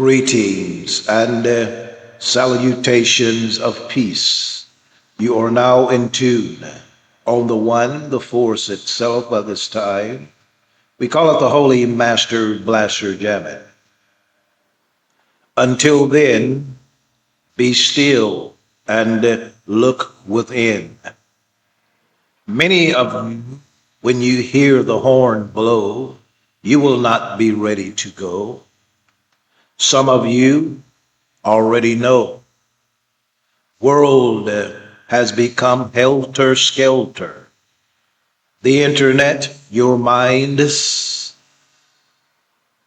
Greetings and salutations of peace. You are now in tune on the one, the force itself by this time. We call it the Holy Master Blaster Jamming. Until then, be still and look within. Many of you, when you hear the horn blow, you will not be ready to go. Some of you already know. World has become helter-skelter. The internet, your minds.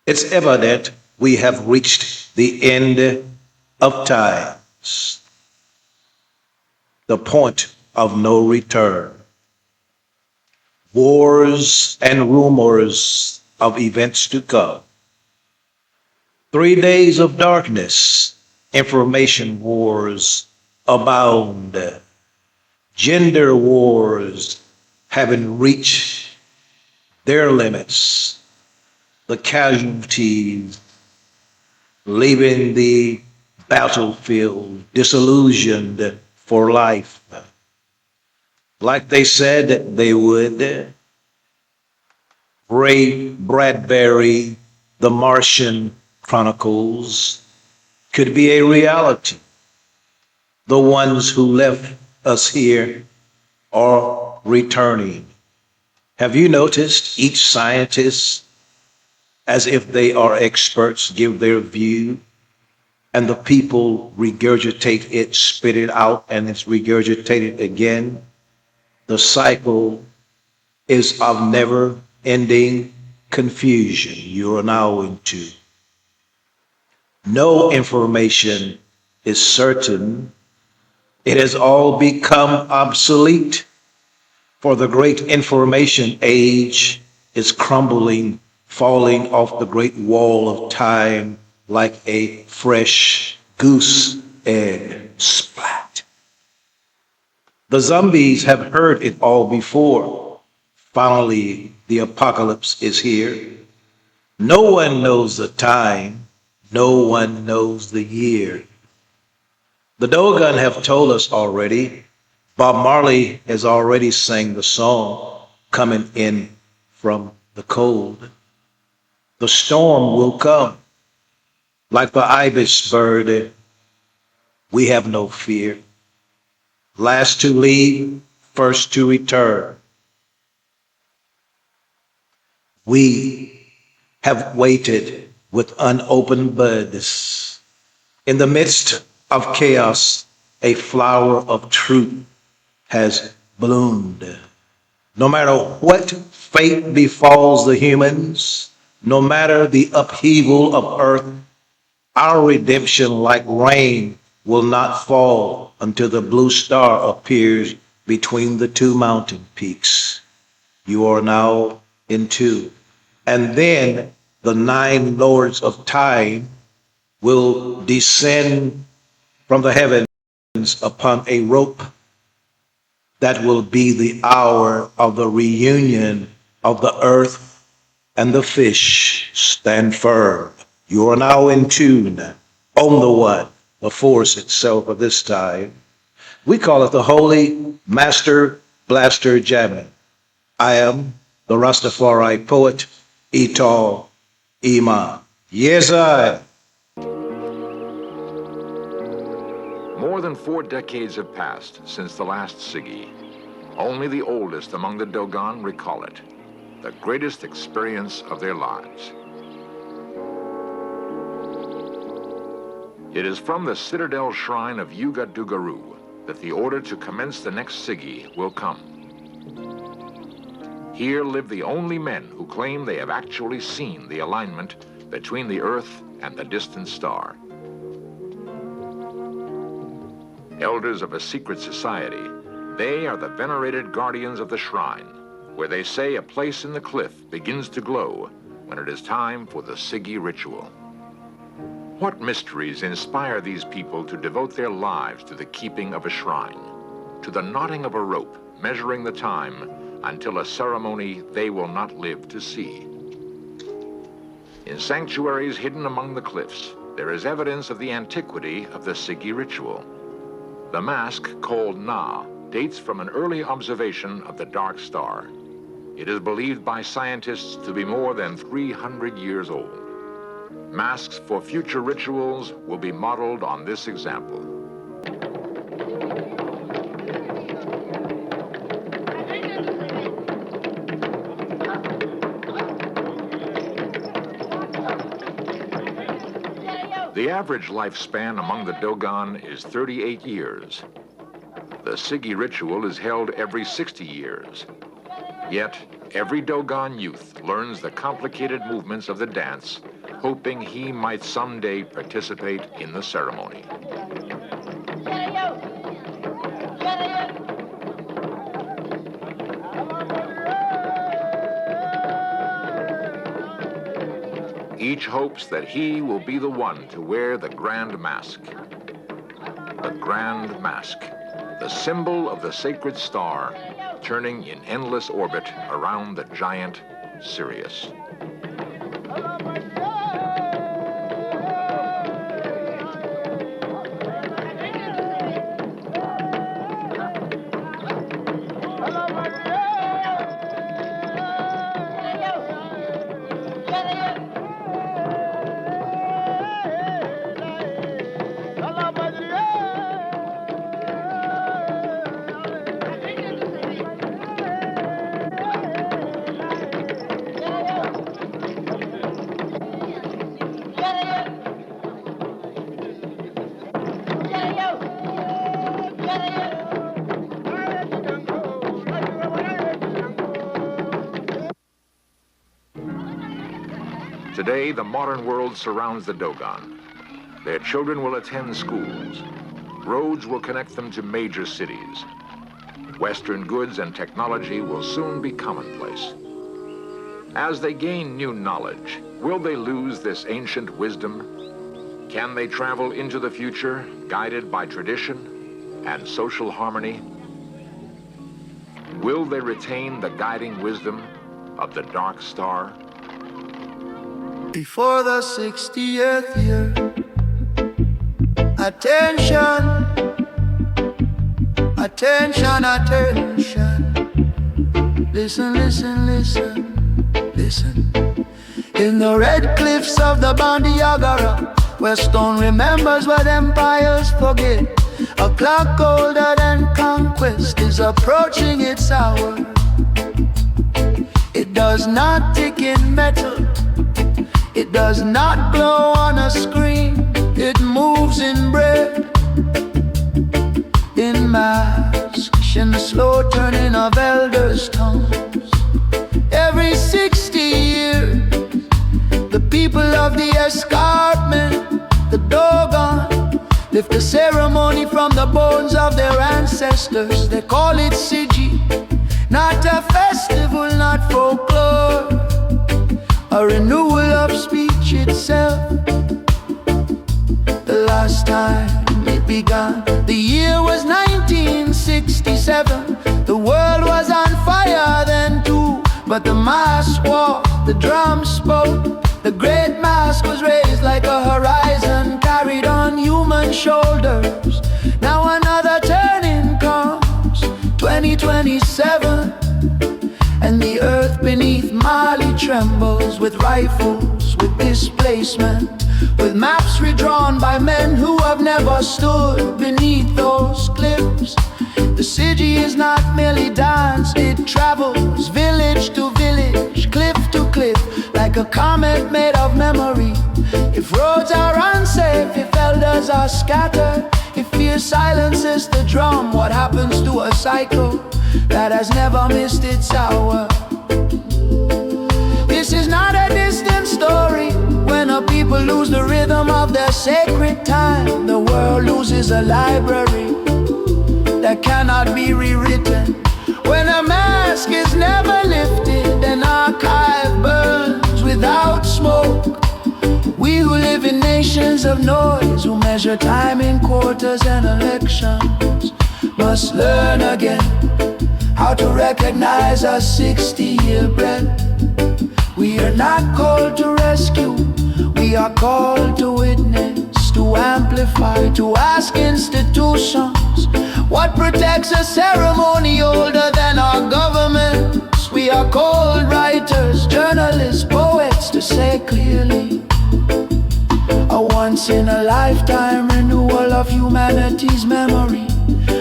It's evident we have reached the end of times, the point of no return. Wars and rumors of events to come. 3 days of darkness, information wars abound. Gender wars having reached their limits. The casualties leaving the battlefield disillusioned for life. Like they said they would. Ray Bradbury, The Martian Chronicles, could be a reality. The ones who left us here are returning. Have you noticed each scientist, as if they are experts, give their view, and the people regurgitate it, spit it out, and it's regurgitated again? The cycle is of never-ending confusion you are now into. No information is certain. It has all become obsolete, for the great information age is crumbling, falling off the great wall of time like a fresh goose egg splat. The zombies have heard it all before. Finally, the apocalypse is here. No one knows the time. No one knows the year. The Dogon have told us already. Bob Marley has already sang the song, Coming In From the Cold. The storm will come. Like the ibis bird, we have no fear. Last to leave, first to return. We have waited with unopened buds. In the midst of chaos, a flower of truth has bloomed. No matter what fate befalls the humans, no matter the upheaval of earth, our redemption, like rain, will not fall until the blue star appears between the two mountain peaks. You are now in two. And then the 9 lords of time will descend from the heavens upon a rope that will be the hour of the reunion of the earth and the fish. Stand firm. You are now in tune on the one, the force itself of this time. We call it the Holy Master Blaster Jamming. I am the Rastafari poet, Etal Iman. Yes, I. More than 4 decades have passed since the last Sigui. Only the oldest among the Dogon recall it, the greatest experience of their lives. It is from the citadel shrine of Yuga Dugaru that the order to commence the next Sigui will come. Here live the only men who claim they have actually seen the alignment between the Earth and the distant star. Elders of a secret society, they are the venerated guardians of the shrine, where they say a place in the cliff begins to glow when it is time for the Sigui ritual. What mysteries inspire these people to devote their lives to the keeping of a shrine, to the knotting of a rope measuring the time until a ceremony they will not live to see? In sanctuaries hidden among the cliffs, there is evidence of the antiquity of the Sigui ritual. The mask, called Na, dates from an early observation of the dark star. It is believed by scientists to be more than 300 years old. Masks for future rituals will be modeled on this example. The average lifespan among the Dogon is 38 years. The Sigui ritual is held every 60 years. Yet, every Dogon youth learns the complicated movements of the dance, hoping he might someday participate in the ceremony. Each hopes that he will be the one to wear the grand mask. The grand mask, the symbol of the sacred star, turning in endless orbit around the giant Sirius. Today, the modern world surrounds the Dogon. Their children will attend schools. Roads will connect them to major cities. Western goods and technology will soon be commonplace. As they gain new knowledge, will they lose this ancient wisdom? Can they travel into the future, guided by tradition and social harmony? Will they retain the guiding wisdom of the dark star? Before the 60th year, attention, attention, attention. Listen, listen, listen, listen. In the red cliffs of the Bandiagara, where stone remembers what empires forget, a clock older than conquest is approaching its hour. It does not tick in metal, it does not glow on a screen. It moves in bread, in masks, in the slow turning of elders' tongues. Every 60 years, the people of the escarpment, the Dogon, lift a ceremony from the bones of their ancestors. They call it Sigi, not a festival, not folklore, a renewal of speech itself. The last time it began, the year was 1967. The world was on fire then too, but the mass walked, the drums spoke. The great mask was raised like a horizon, carried on human shoulders. Now another turning comes, 2027. And the earth beneath Mali trembles with rifles, with displacement, with maps redrawn by men who have never stood beneath those cliffs. The Sigui is not merely dance, it travels village to village, cliff to cliff, like a comet made of memory. If roads are unsafe, if elders are scattered, if fear silences the drum, what happens to a cycle that has never missed its hour? This is not a distant story. When a people lose the rhythm of their sacred time, the world loses a library that cannot be rewritten. When a mask is never lifted, an archive burns without smoke. We who live in nations of noise, who measure time in quarters and elections, must learn again how to recognize a 60-year breath. We are not called to rescue, we We are called to witness, to amplify, to ask institutions what protects a ceremony older than our governments. We are called writers, journalists, poets to say clearly a once-in-a-lifetime renewal of humanity's memory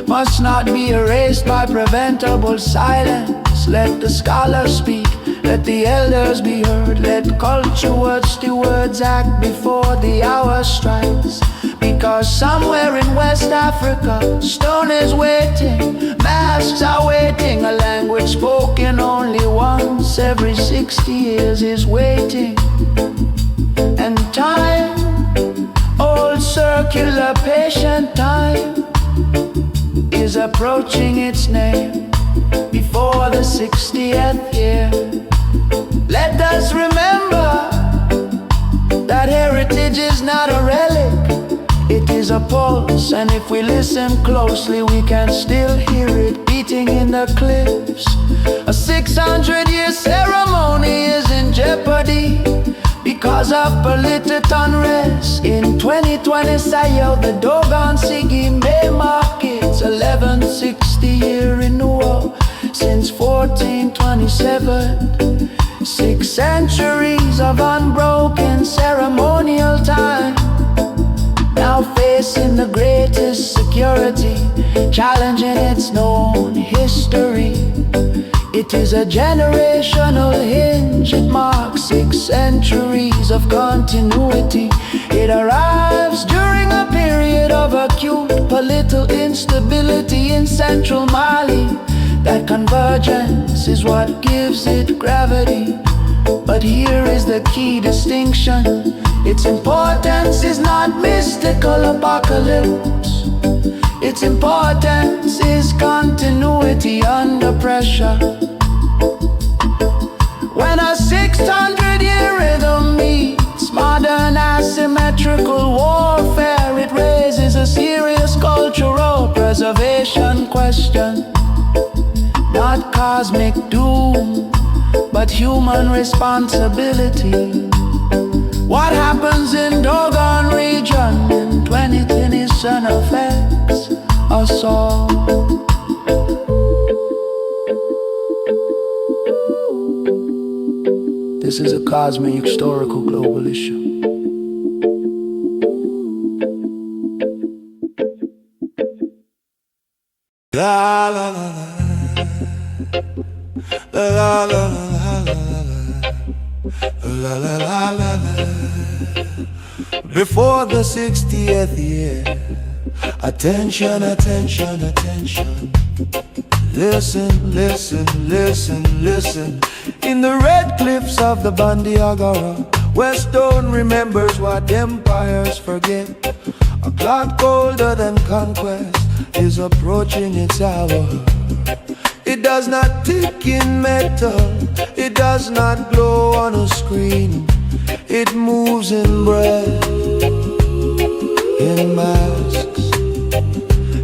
must not be erased by preventable silence. Let the scholars speak, let the elders be heard, let cultured stewards act before the hour strikes. Because somewhere in West Africa, stone is waiting, masks are waiting. A language spoken only once every 60 years is waiting. And time, old circular patient time, is approaching its name before the 60th year. Let us remember that heritage is not a relic, it is a pulse, and if we listen closely we can still hear it beating in the cliffs. A 600-year ceremony is in jeopardy because of political unrest. In 2020, Sayo, the Dogon Sigui may mark its 1160-year renewal since 1427. 6 centuries of unbroken ceremonial time, now facing the greatest security, challenging its known history. It is a generational hinge, it marks 6 centuries of continuity. It arrives during a period of acute political instability in central Mali. That convergence is what gives it gravity. But here is the key distinction: its importance is not mystical apocalypse. Its importance is continuity under pressure. When a 600-year rhythm meets modern asymmetrical warfare, it raises a serious cultural preservation question. Not cosmic doom, but human responsibility. What happens in Dogon region in 2020 affects us all. This is a cosmic historical global issue. La la la la la la la la la la. Before the 60th year, attention, attention, attention. Listen, listen, listen, listen. In the red cliffs of the Bandiagara, where stone remembers what empires forget, a clock colder than conquest is approaching its hour. It does not tick in metal, it does not glow on a screen. It moves in breath, in masks,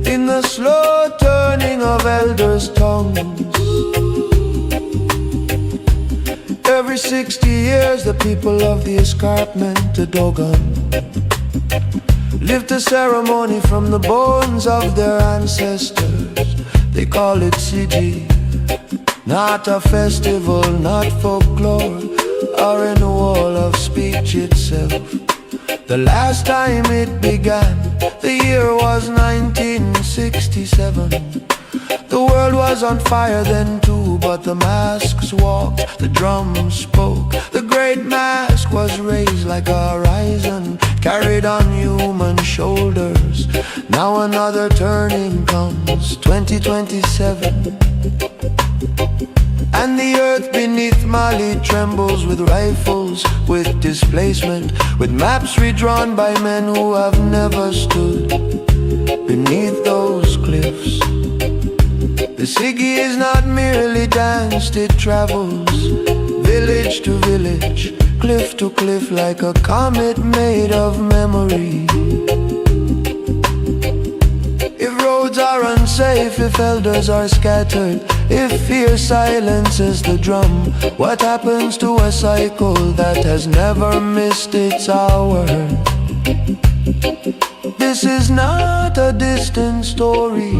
in the slow turning of elders' tongues. Every 60 years the people of the escarpment, the Dogon, lift a ceremony from the bones of their ancestors. They call it Sigi. Not a festival, not folklore, a renewal of speech itself. The last time it began, the year was 1967. The world was on fire then too, but the masks walked, the drums spoke. The great mask was raised like a horizon, carried on human shoulders. Now another turning comes, 2027. And the earth beneath Mali trembles with rifles, with displacement, with maps redrawn by men who have never stood beneath those cliffs. The Sigui is not merely danced, it travels village to village, cliff to cliff, like a comet made of memory. If roads are unsafe, if elders are scattered, If fear silences the drum, what happens to a cycle that has never missed its hour? This is not a distant story.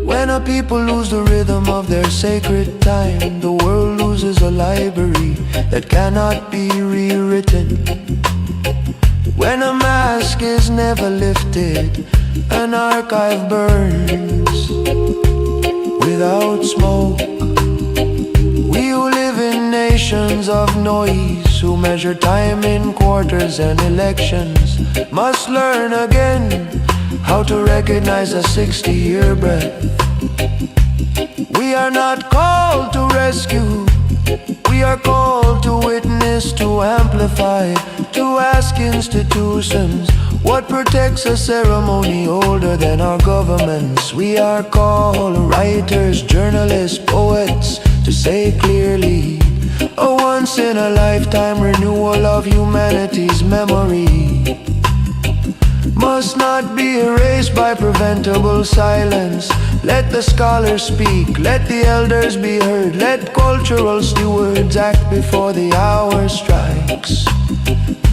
When a people lose the rhythm of their sacred time, the world loses a library that cannot be rewritten. When a mask is never lifted, an archive burns without smoke. We who live in nations of noise, who measure time in quarters and elections, must learn again how to recognize a 60-year breath. We are not called to rescue, we are called to witness, to amplify, to ask institutions what protects a ceremony older than our governments. We are called writers, journalists, poets, to say clearly a once-in-a-lifetime renewal of humanity's memory must not be erased by preventable silence. Let the scholars speak, let the elders be heard, let cultural stewards act before the hour strikes.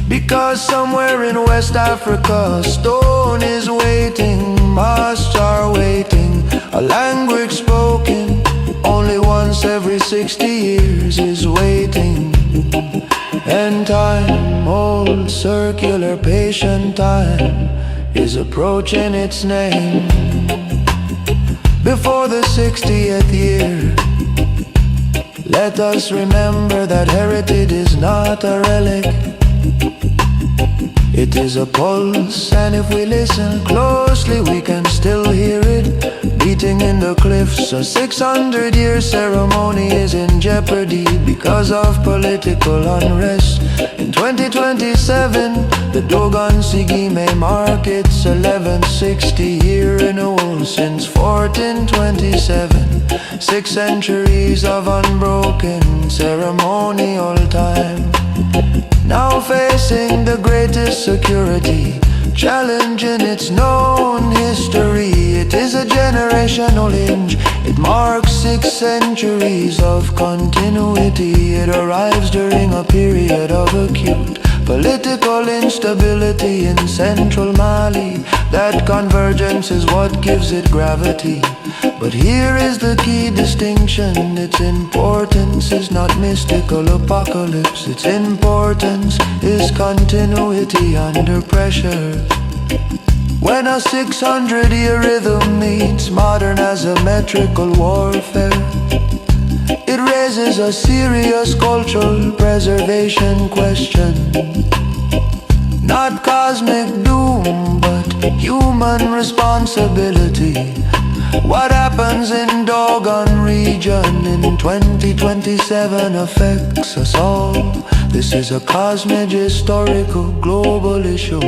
Because somewhere in West Africa, a stone is waiting, masks are waiting. A language spoken only once every 60 years is waiting. And time, old circular patient time, is approaching its name. Before the 60th year, let us remember that heritage is not a relic, it is a pulse, and if we listen closely we can still hear it beating in the cliffs. A 600-year ceremony is in jeopardy because of political unrest. In 2027, the Dogon Sigui may mark its 11th 60-year renewal since 1427. 6 centuries of unbroken ceremonial time. Now facing the greatest security, challenging its known history. It is a generational hinge, it marks 6 centuries of continuity. It arrives during a period of acute political instability in central Mali. That convergence is what gives it gravity. But here is the key distinction: its importance is not mystical apocalypse. Its importance is continuity under pressure. When a 600-year rhythm meets modern asymmetrical warfare, it raises a serious cultural preservation question. Not cosmic doom, but human responsibility. What happens in Dogon region in 2027 affects us all. This is a cosmic, historical, global issue.